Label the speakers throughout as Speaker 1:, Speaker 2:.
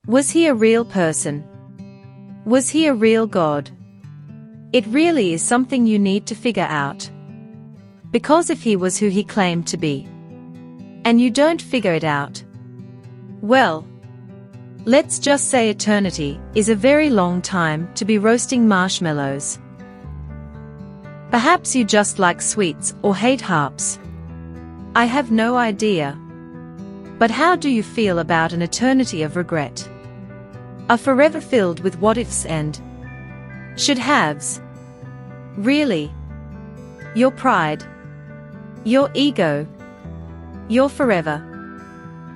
Speaker 1: Was he a real person? Was he a real God? It really is something you need to figure out. Because if he was who he claimed to be, and you don't figure it out, well, let's just say eternity is a very long time to be roasting marshmallows. Perhaps you just like sweets or hate harps. I have no idea. But how do you feel about an eternity of regret? A forever filled with what-ifs and should-haves? Really? Your pride, your ego, your forever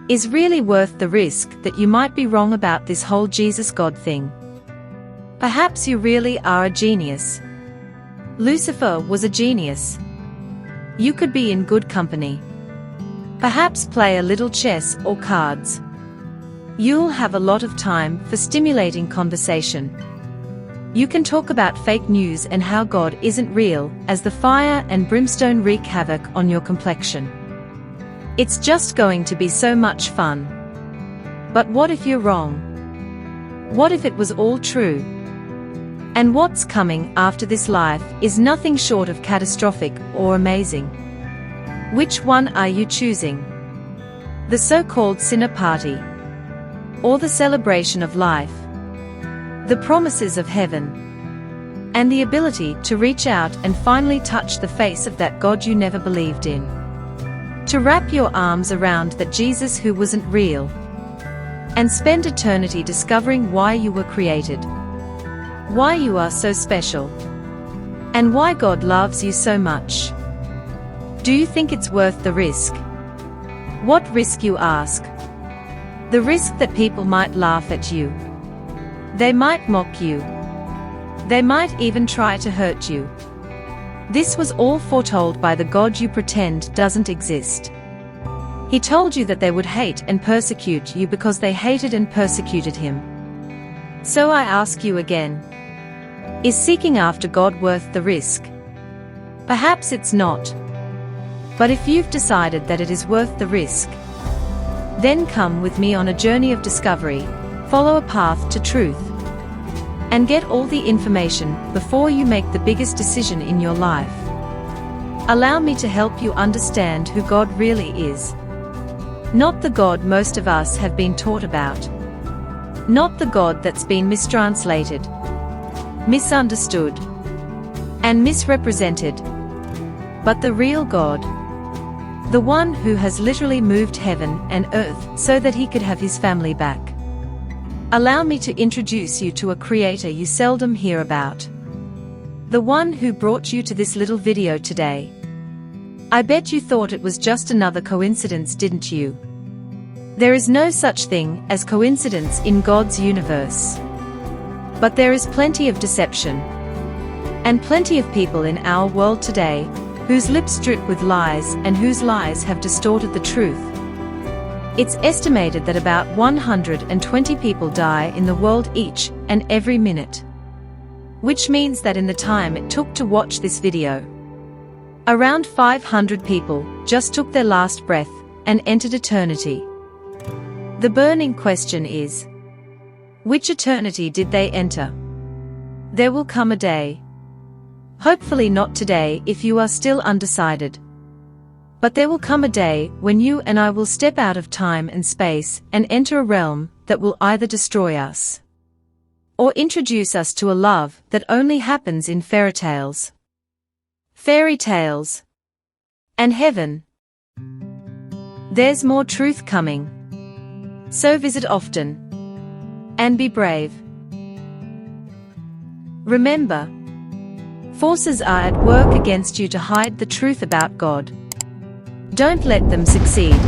Speaker 1: is really worth the risk that you might be wrong about this whole Jesus God thing. Perhaps you really are a genius. Lucifer was a genius. You could be in good company. Perhaps play a little chess or cards. You'll have a lot of time for stimulating conversation. You can talk about fake news and how God isn't real as the fire and brimstone wreak havoc on your complexion. It's just going to be so much fun. But what if you're wrong? What if it was all true? And what's coming after this life is nothing short of catastrophic or amazing. Which one are you choosing? The so-called sinner party? Or the celebration of life? The promises of heaven? And the ability to reach out and finally touch the face of that God you never believed in? To wrap your arms around that Jesus who wasn't real? And spend eternity discovering why you were created? Why you are so special? And why God loves you so much? Do you think it's worth the risk? What risk, you ask? The risk that people might laugh at you. They might mock you. They might even try to hurt you. This was all foretold by the God you pretend doesn't exist. He told you that they would hate and persecute you because they hated and persecuted him. So I ask you again, is seeking after God worth the risk? Perhaps it's not. But if you've decided that it is worth the risk, then come with me on a journey of discovery, follow a path to truth, and get all the information before you make the biggest decision in your life. Allow me to help you understand who God really is. Not the God most of us have been taught about. Not the God that's been mistranslated, misunderstood, and misrepresented. But the real God. The one who has literally moved heaven and earth so that he could have his family back. Allow me to introduce you to a creator you seldom hear about. The one who brought you to this little video today. I bet you thought it was just another coincidence, didn't you? There is no such thing as coincidence in God's universe. But there is plenty of deception. And plenty of people in our world today whose lips drip with lies and whose lies have distorted the truth. It's estimated that about 120 people die in the world each and every minute. Which means that in the time it took to watch this video, around 500 people just took their last breath and entered eternity. The burning question is, which eternity did they enter? There will come a day. Hopefully not today if you are still undecided. But there will come a day when you and I will step out of time and space and enter a realm that will either destroy us or introduce us to a love that only happens in fairy tales. Fairy tales. And heaven. There's more truth coming. So visit often. And be brave. Remember, forces are at work against you to hide the truth about God. Don't let them succeed.